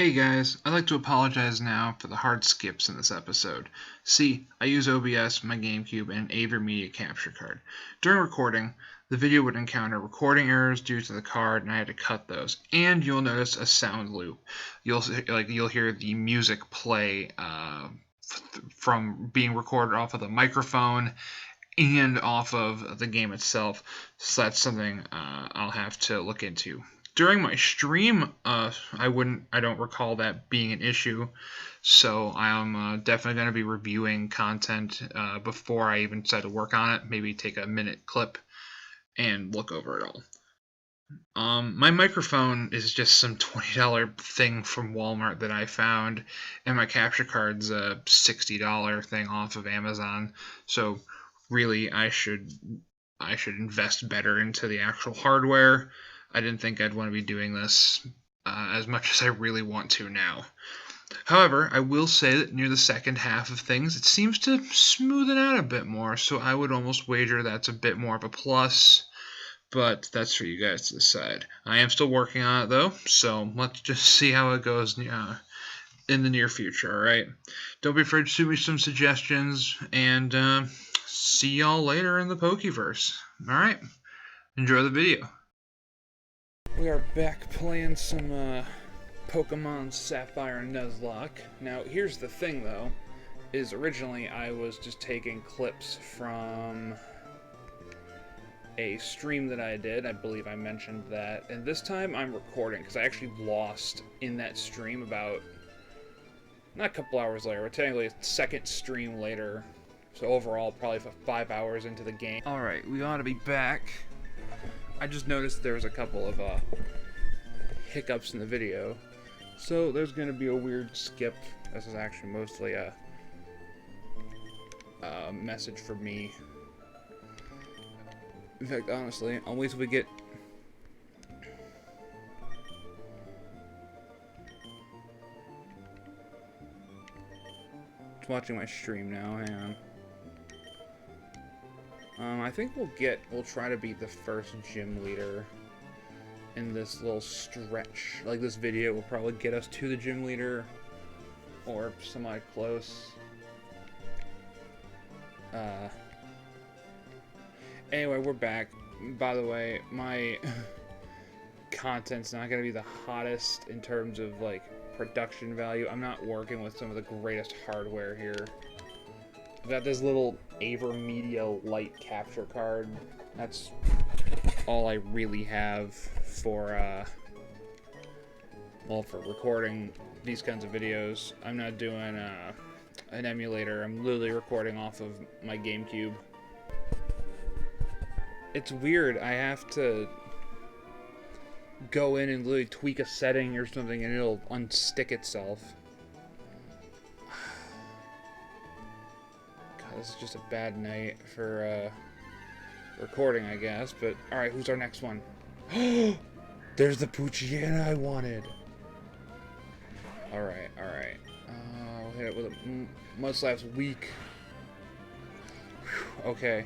Hey guys, I'd like to apologize now for the hard skips in this episode. See, I use OBS, my GameCube, and an AverMedia capture card. During recording, the video would encounter recording errors due to the card, and I had to cut those. And you'll notice a sound loop. You'll hear the music play from being recorded off of the microphone and off of the game itself. So that's something I'll have to look into. During my stream, I don't recall that being an issue, so I'm definitely going to be reviewing content before I even decide to work on it. Maybe take a minute clip and look over it all. My microphone is just some $20 thing from Walmart that I found, and my capture card's a $60 thing off of Amazon. So really, I should invest better into the actual hardware. I didn't think I'd want to be doing this as much as I really want to now. However, I will say that near the second half of things, it seems to smoothen out a bit more, so I would almost wager that's a bit more of a plus, but that's for you guys to decide. I am still working on it, though, so let's just see how it goes in the near future, alright? Don't be afraid to shoot me some suggestions, and see y'all later in the Pokeverse. Alright, enjoy the video. We are back playing some Pokemon Sapphire and Nuzlocke. Now, here's the thing, though, is originally I was just taking clips from a stream that I did. I believe I mentioned that. And this time I'm recording, because I actually lost in that stream about, not a couple hours later, but technically a second stream later. So overall, probably 5 hours into the game. Alright, we ought to be back. I just noticed there was a couple of hiccups in the video, so there's going to be a weird skip. This is actually mostly a message for me. In fact, honestly, I'll wait till we get... Just watching my stream now, hang on. I think we'll try to beat the first gym leader in this little stretch. Like, this video will probably get us to the gym leader, or semi-close. Anyway, we're back. By the way, my content's not gonna be the hottest in terms of, like, production value. I'm not working with some of the greatest hardware here. I've got this little AverMedia light capture card. That's all I really have for, well, for recording these kinds of videos. I'm not doing an emulator. I'm literally recording off of my GameCube. It's weird. I have to go in and literally tweak a setting or something and it'll unstick itself. This is just a bad night for recording, I guess. But alright, who's our next one? There's the Poochyena I wanted. Alright. We'll hit it with a Mudslap's weak. Whew, okay.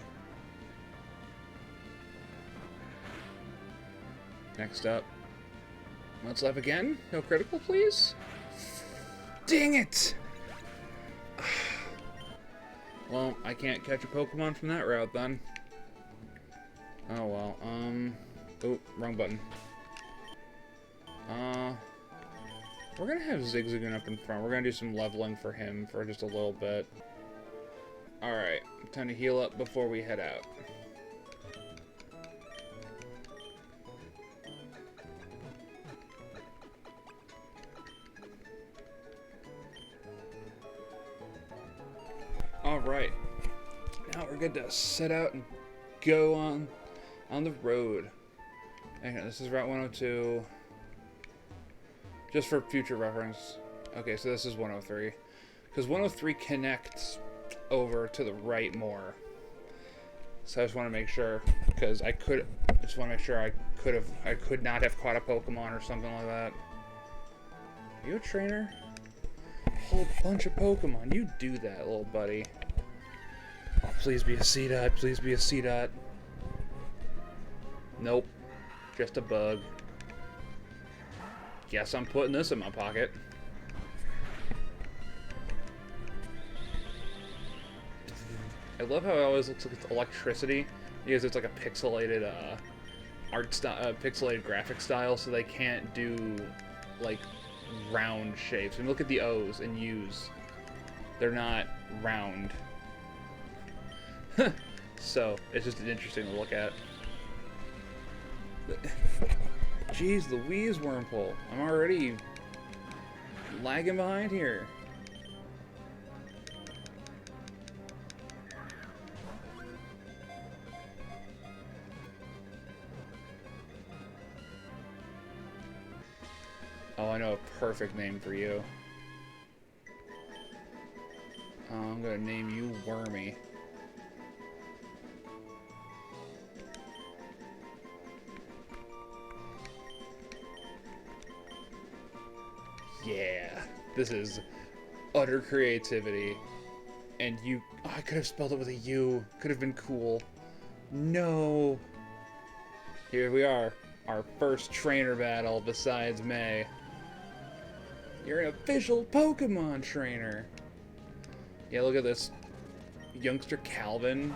Next up, Mudslap again. No critical, please. Dang it! Well, I can't catch a Pokemon from that route, then. Oh, well, oh, wrong button. We're gonna have Zigzagoon up in front. We're gonna do some leveling for him for just a little bit. Alright, time to heal up before we head out. Alright, now we're good to set out and go on the road. Okay, this is Route 102. Just for future reference. Okay, so this is 103. Because 103 connects over to the right more. So I just want to make sure, because I could not have caught a Pokemon or something like that. Are you a trainer? Whole bunch of Pokemon. You do that, little buddy. Oh, please be a C-Dot. Please be a C-Dot. Nope. Just a bug. guess I'm putting this in my pocket. I love how it always looks like it's electricity, because it's like a pixelated art style, pixelated graphic style, so they can't do like round shapes. I mean, look at the O's and U's; they're not round. So it's just interesting to look at. Jeez Louise, Wormhole! I'm already lagging behind here. Oh, I know a perfect name for you. I'm gonna name you Wormy. Yeah, this is utter creativity. And you... Oh, I could have spelled it with a U. Could have been cool. No. Here we are. Our first trainer battle besides May. You're an official Pokemon trainer. Yeah, look at this. Youngster Calvin.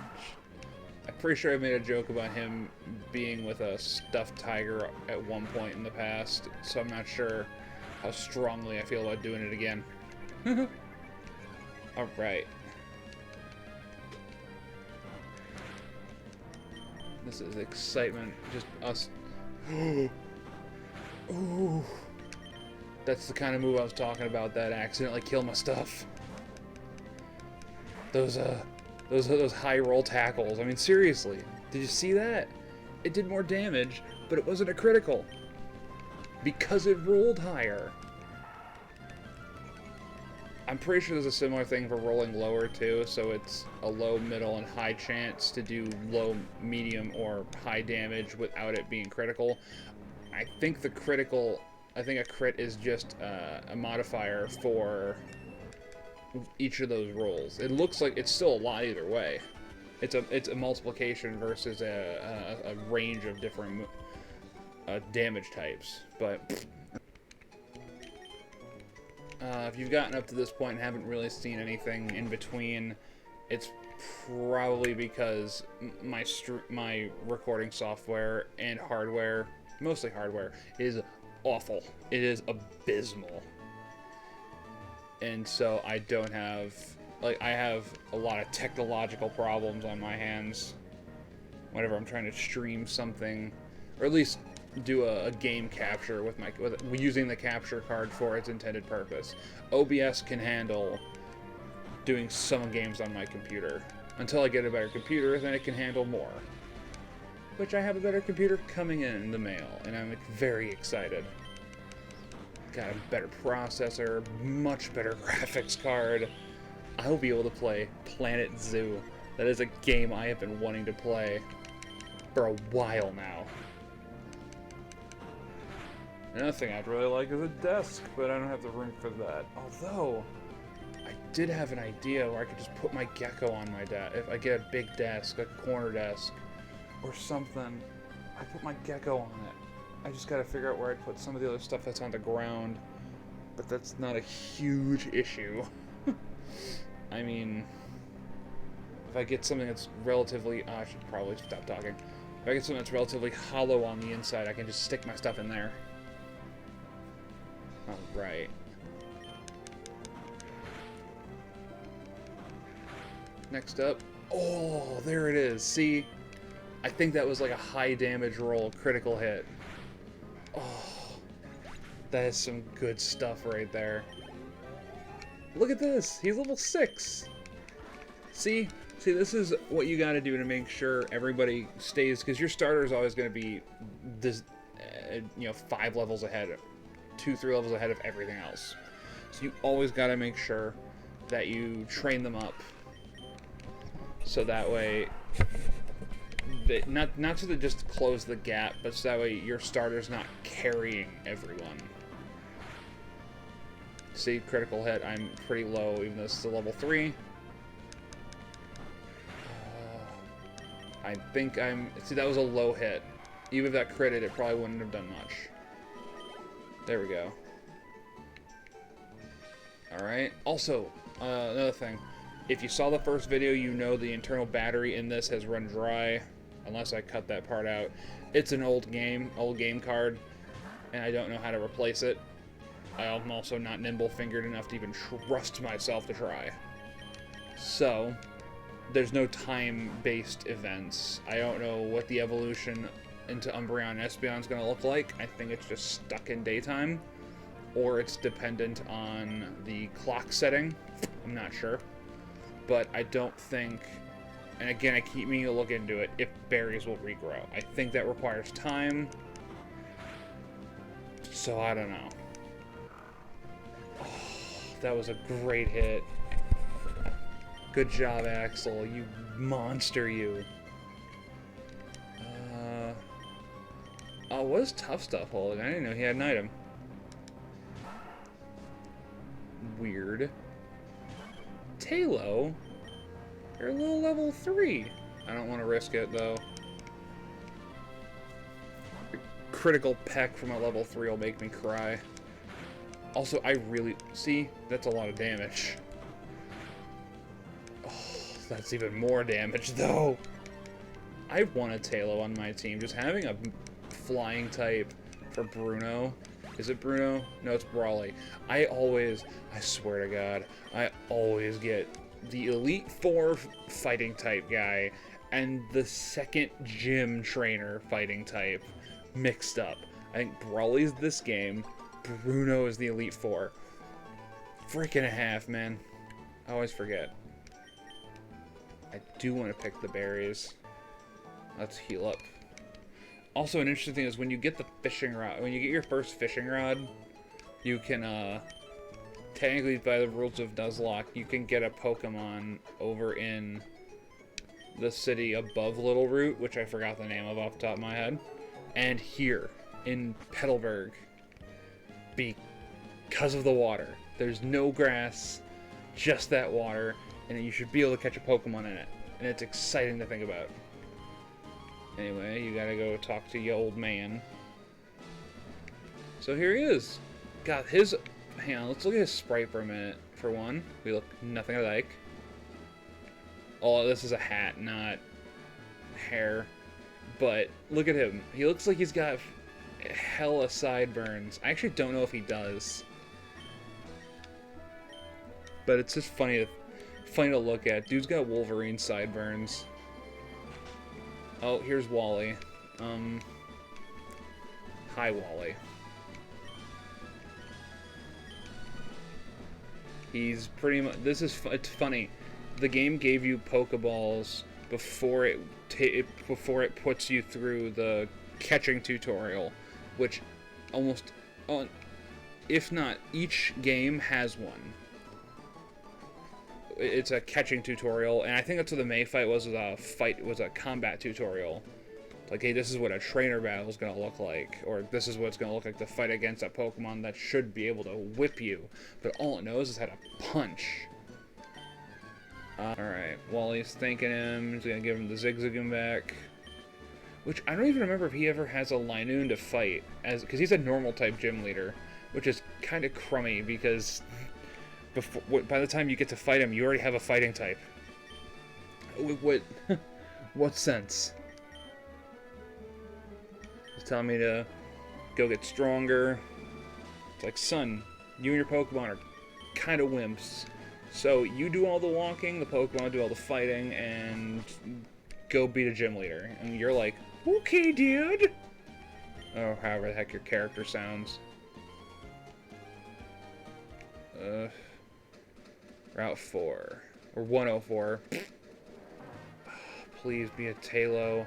I'm pretty sure I made a joke about him being with a stuffed tiger at one point in the past, so I'm not sure how strongly I feel about doing it again. Alright. This is excitement. Just us. Ooh. That's the kind of move I was talking about that accidentally killed my stuff. Those high roll tackles. I mean, seriously. Did you see that? It did more damage, but it wasn't a critical. Because it rolled higher. I'm pretty sure there's a similar thing for rolling lower too, so it's a low, middle, and high chance to do low, medium, or high damage without it being critical. I think a crit is just a modifier for each of those rolls. It looks like it's still a lot either way. It's a multiplication versus a range of different damage types, but if you've gotten up to this point and haven't really seen anything in between, it's probably because my recording software and hardware, mostly hardware, is awful. It is abysmal. And so I don't have, I have a lot of technological problems on my hands whenever I'm trying to stream something, or at least do a game capture with using the capture card for its intended purpose. OBS can handle doing some games on my computer. Until I get a better computer, then it can handle more. Which I have a better computer coming in the mail, and I'm very excited. Got a better processor, much better graphics card. I will be able to play Planet Zoo. That is a game I have been wanting to play for a while now. Another thing I'd really like is a desk, but I don't have the room for that. Although, I did have an idea where I could just put my gecko on my desk. If I get a big desk, a corner desk, or something, I put my gecko on it. I just gotta figure out where I'd put some of the other stuff that's on the ground. But that's not a huge issue. I mean, if I get something that's relatively... I should probably stop talking. If I get something that's relatively hollow on the inside, I can just stick my stuff in there. Alright. Next up. Oh, there it is. See? I think that was like a high damage roll, critical hit. Oh, that is some good stuff right there. Look at this. He's level 6. See, this is what you got to do to make sure everybody stays, because your starter is always going to be this, 5 levels ahead, 2-3 levels ahead of everything else. So you always got to make sure that you train them up, so that way, not to just close the gap, but so that way your starter's not carrying everyone. See, critical hit. I'm pretty low, even though this is a level 3. I think I'm... See, that was a low hit. Even if that critted, it probably wouldn't have done much. There we go. Alright. Also, another thing. If you saw the first video, you know the internal battery in this has run dry. Unless I cut that part out. It's an old game card. And I don't know how to replace it. I'm also not nimble-fingered enough to even trust myself to try. So, there's no time-based events. I don't know what the evolution into Umbreon and Espeon is going to look like. I think it's just stuck in daytime. Or it's dependent on the clock setting. I'm not sure. But I don't think... And again, I keep meaning to look into it, if berries will regrow. I think that requires time. So, I don't know. Oh, that was a great hit. Good job, Axel. You monster, you. Oh, what is Tough Stuff holding? I didn't know he had an item. Weird. Talo? You're a little level 3. I don't want to risk it, though. Critical peck from a level 3 will make me cry. Also, I really... See? That's a lot of damage. Oh, that's even more damage, though. I want a Talo on my team. Just having a flying type for Bruno. Is it Bruno? No, it's Brawly. I swear to God, I always get the Elite Four fighting type guy and the second gym trainer fighting type mixed up. I think Brawly's this game, Bruno is the Elite Four. Freaking a half, man. I always forget. I do want to pick the berries. Let's heal up. Also, an interesting thing is when you get the fishing rod, when you get your first fishing rod, you can, technically by the rules of Nuzlocke, you can get a Pokemon over in the city above Little Root, which I forgot the name of off the top of my head, and here in Petalburg, because of the water. There's no grass, just that water, and you should be able to catch a Pokemon in it, and it's exciting to think about. Anyway, you gotta go talk to your old man. So here he is. Got his... Hang on, let's look at his sprite for a minute. For one, we look nothing alike. Oh, this is a hat, not hair. But look at him. He looks like he's got hella sideburns. I actually don't know if he does. But it's just funny to look at. Dude's got Wolverine sideburns. Oh, here's Wally. Hi, Wally. He's pretty much... it's funny. The game gave you Pokeballs before it puts you through the catching tutorial, which almost... if not, each game has one. It's a catching tutorial, and I think that's what the May fight was a combat tutorial. Like, hey, this is what a trainer battle is going to look like, or this is what it's going to look like to fight against a Pokemon that should be able to whip you, but all it knows is how to punch. Alright, Wally's thanking him, he's going to give him the Zigzagoon back, which I don't even remember if he ever has a Linoon to fight, because he's a normal type gym leader, which is kind of crummy, because... by the time you get to fight him, you already have a fighting type. What sense? He's telling me to go get stronger. It's like, son, you and your Pokemon are kind of wimps. So you do all the walking, the Pokemon do all the fighting, and go beat a gym leader. And you're like, okay, dude. Or however the heck your character sounds. Route 4. Or 104. Please be a Talo.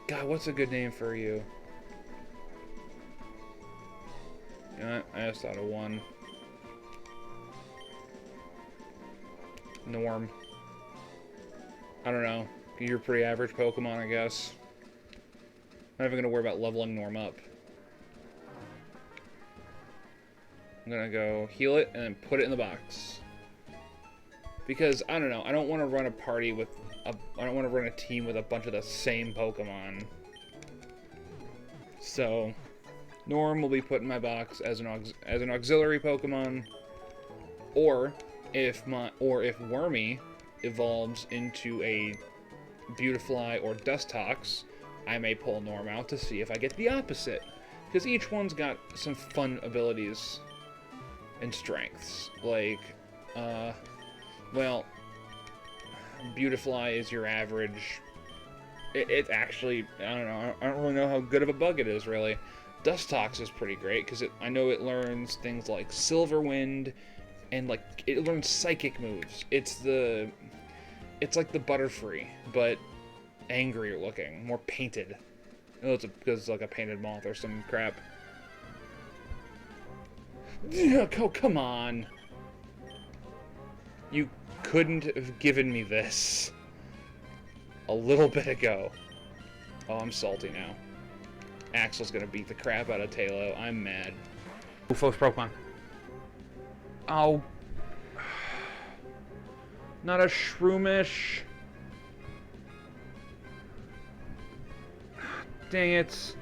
God, what's a good name for you? You know what? I just thought of one. Norm. I don't know. You're a pretty average Pokemon, I guess. I'm not even going to worry about leveling Norm up. I'm gonna go heal it and then put it in the box. Because, I don't know, I don't want to run a party with I don't want to run a team with a bunch of the same Pokemon. So, Norm will be put in my box as an auxiliary Pokemon. Or if Wormy evolves into a Beautifly or Dustox, I may pull Norm out to see if I get the opposite. Because each one's got some fun abilities and strengths. Like, well, Beautifly is your average. It's actually, I don't know, I don't really know how good of a bug it is, really. Dustox is pretty great, because I know it learns things like Silver Wind, and, like, it learns psychic moves. It's like the Butterfree, but angrier looking, more painted. Oh, it's because it's like a painted moth or some crap. Oh, come on. You couldn't have given me this a little bit ago. Oh, I'm salty now. Axel's gonna beat the crap out of Tailo. I'm mad. Ufos Pokemon. Oh. Not a Shroomish. Dang it.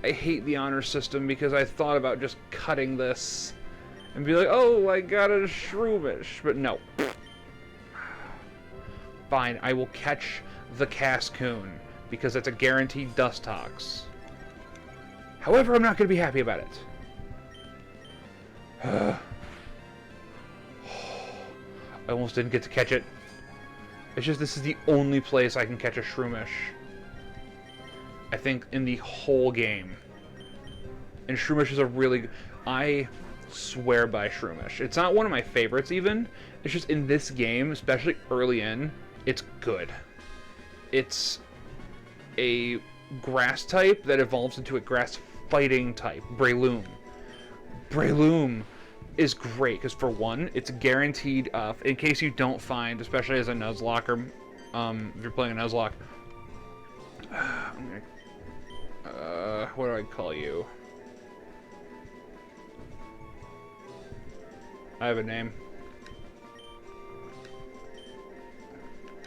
I hate the honor system because I thought about just cutting this and be like, oh, I got a Shroomish. But no. Fine, I will catch the Cascoon because it's a guaranteed Dustox. However, I'm not going to be happy about it. I almost didn't get to catch it. It's just this is the only place I can catch a Shroomish. I think in the whole game. And Shroomish is a really... I swear by Shroomish. It's not one of my favorites even. It's just in this game, especially early in, it's good. It's a grass type that evolves into a grass fighting type, Breloom. Breloom is great because for one, it's guaranteed. In case you don't find, especially as a Nuzlocke, if you're playing a Nuzlocke, what do I call you? I have a name.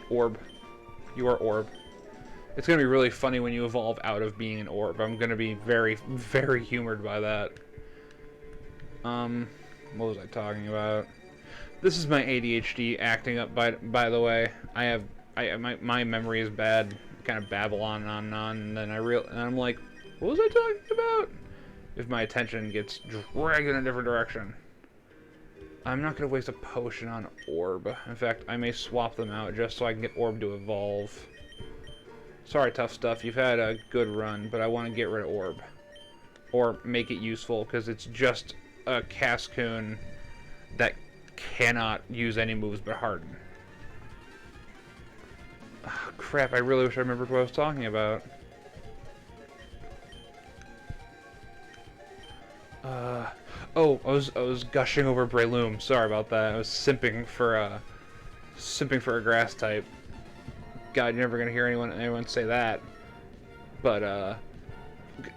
Orb. You are Orb. It's going to be really funny when you evolve out of being an orb. I'm going to be very, very humored by that. What was I talking about? This is my ADHD acting up, by the way. My memory is bad. I kind of babble on and on and on, and then I'm like, what was I talking about? If my attention gets dragged in a different direction. I'm not going to waste a potion on Orb. In fact, I may swap them out just so I can get Orb to evolve. Sorry, Tough Stuff. You've had a good run, but I want to get rid of Orb. Or make it useful, because it's just a Cascoon that cannot use any moves but Harden. Oh, crap, I really wish I remembered what I was talking about. Oh, I was gushing over Breloom. Sorry about that. I was simping for a grass type. God, you're never gonna hear anyone say that. But I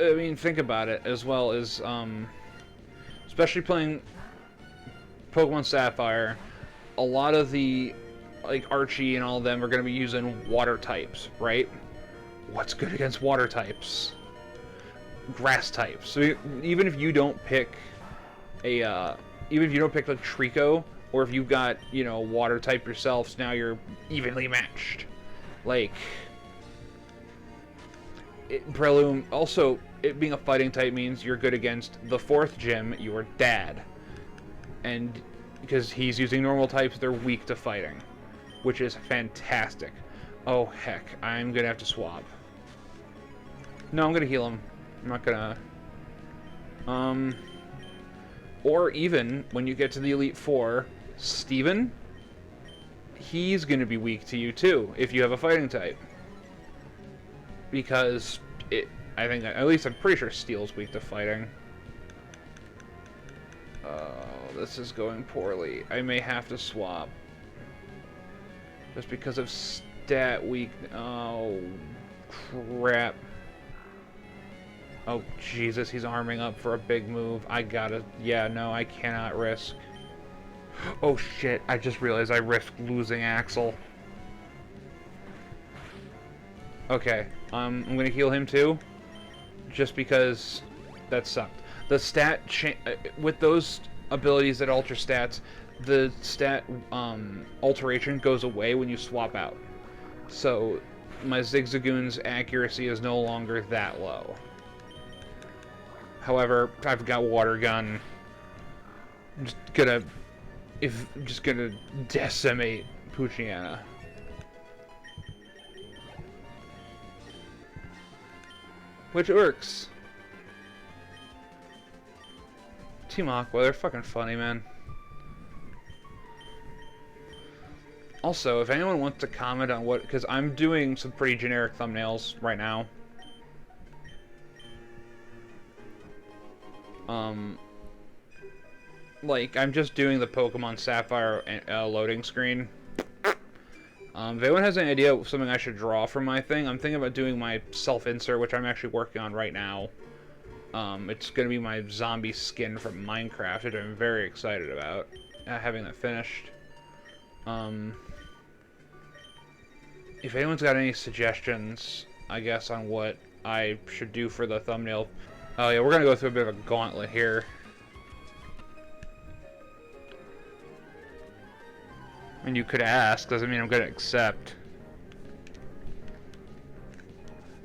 mean, think about it as well as especially playing Pokemon Sapphire. A lot of the like Archie and all of them are gonna be using water types, right? What's good against water types? Grass types. So even if you don't pick a even if you don't pick like Trico, or if you've got, you know, water type yourself, so now you're evenly matched. Like Breloom, also it being a fighting type means you're good against the fourth gym, your dad, and because he's using normal types, they're weak to fighting, which is fantastic. Oh heck, I'm gonna have to swap. No, I'm gonna heal him. I'm not gonna... Or even, when you get to the Elite Four, Steven, he's gonna be weak to you too, if you have a fighting type. Because, I think, at least I'm pretty sure Steel's weak to fighting. Oh, this is going poorly. I may have to swap. Just because of stat weak... Oh, crap. Oh, Jesus, he's arming up for a big move. I gotta... Yeah, no, I cannot risk. Oh, shit, I just realized I risked losing Axel. Okay, I'm gonna heal him too. Just because that sucked. The stat... with those abilities that alter stats, the stat alteration goes away when you swap out. So, my Zigzagoon's accuracy is no longer that low. However, I've got water gun. I'm just gonna decimate Poochyena. Which works. Team Aqua, they're fucking funny, man. Also, if anyone wants to comment on what, because I'm doing some pretty generic thumbnails right now. Like, I'm just doing the Pokemon Sapphire loading screen. If anyone has any idea of something I should draw from my thing, I'm thinking about doing my self-insert, which I'm actually working on right now. It's going to be my zombie skin from Minecraft, which I'm very excited about, having that finished. If anyone's got any suggestions, I guess, on what I should do for the thumbnail. Oh yeah, we're going to go through a bit of a gauntlet here. I mean, you could ask, doesn't mean I'm going to accept.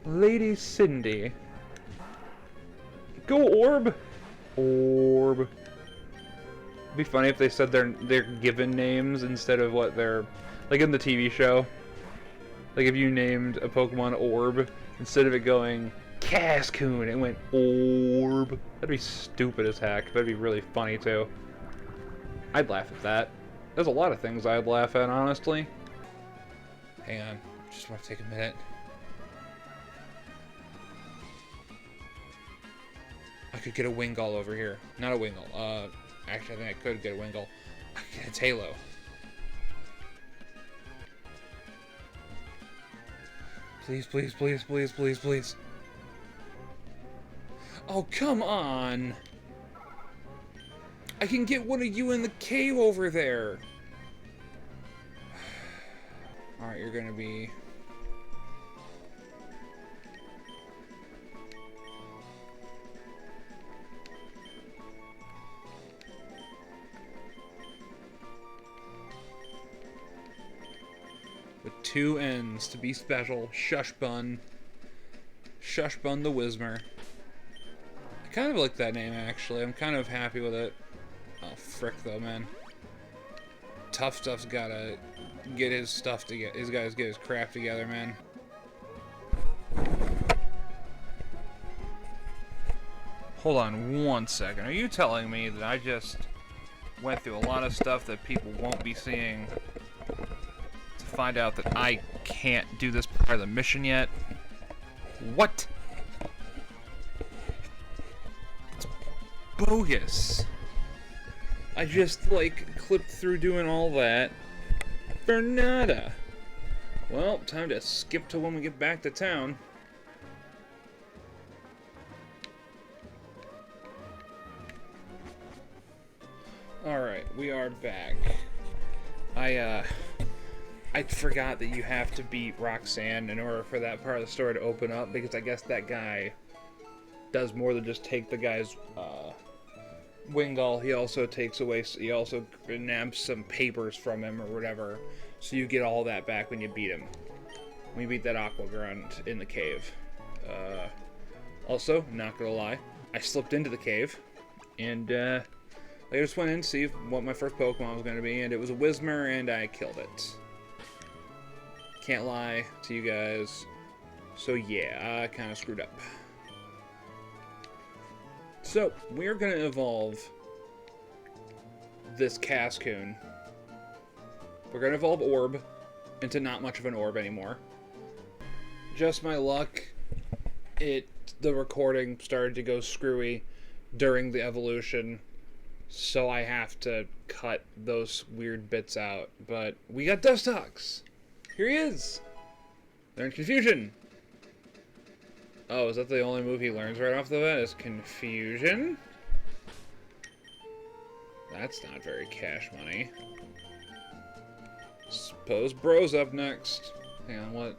Lady Cindy. Go Orb! Orb. It'd be funny if they said their given names instead of what they're... Like in the TV show. Like if you named a Pokemon Orb, instead of it going Cascoon, it went Orb. That'd be stupid as heck. That'd be really funny too. I'd laugh at that. There's a lot of things I'd laugh at, honestly. Hang on. Just want to take a minute. I could get a Wingull over here. Not a Wingull. Actually, I think I could get a Wingull. I could get a Tailo. Please, please, please, please, please, please. Oh, come on! I can get one of you in the cave over there! Alright, you're gonna be... with 2 N's to be special. Shush Bun. Shush Bun the Whismer. I kind of like that name, actually. I'm kind of happy with it. Oh, frick, though, man. Tough Stuff's gotta get his stuff together. He's gotta get his crap together, man. Hold on 1 second. Are you telling me that I just went through a lot of stuff that people won't be seeing to find out that I can't do this part of the mission yet? What? It's bogus. I just, like, clipped through doing all that for nada. Well, time to skip to when we get back to town. Alright, we are back. I forgot that you have to beat Roxanne in order for that part of the story to open up, because I guess that guy does more than just take the guy's, Wingull. He also takes away, he also nabs some papers from him or whatever, so you get all that back when you beat him. When you beat that Aqua Grunt in the cave. Also, not gonna lie, I slipped into the cave, and, I just went in to see what my first Pokemon was gonna be, and it was a Whismer, and I killed it. Can't lie to you guys. So yeah, I kind of screwed up. So, we're going to evolve this Cascoon. We're going to evolve Orb into not much of an Orb anymore. Just my luck, the recording started to go screwy during the evolution, so I have to cut those weird bits out. But we got Dustox! Here he is! They're in confusion! Oh, is that the only move he learns right off the bat? Is confusion? That's not very cash money. Suppose Bro's up next. Hang on, what?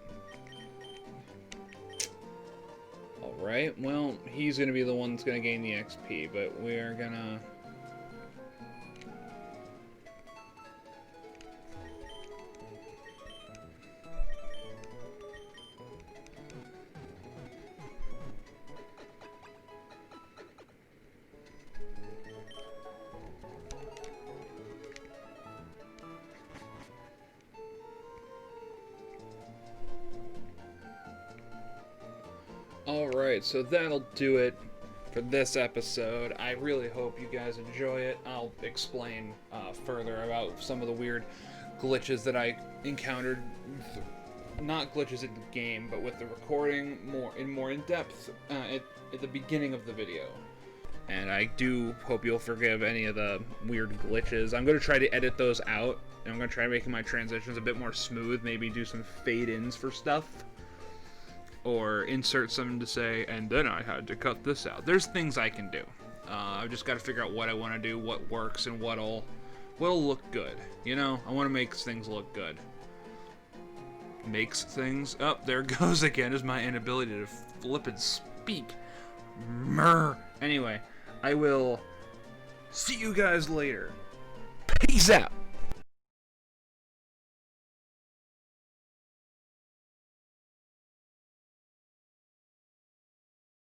Alright, well, he's gonna be the one that's gonna gain the XP, but we're gonna... Alright, so that'll do it for this episode. I really hope you guys enjoy it. I'll explain further about some of the weird glitches that I encountered. Not glitches in the game, but with the recording more in depth at the beginning of the video. And I do hope you'll forgive any of the weird glitches. I'm going to try to edit those out, and I'm going to try making my transitions a bit more smooth, maybe do some fade-ins for stuff. Or insert something to say, and then I had to cut this out. There's things I can do. I've just got to figure out what I want to do, what works, and what'll look good. You know, I want to make things look good. Makes things... Oh, there goes again, is my inability to flip and speak. Mrr. Anyway, I will see you guys later. Peace out.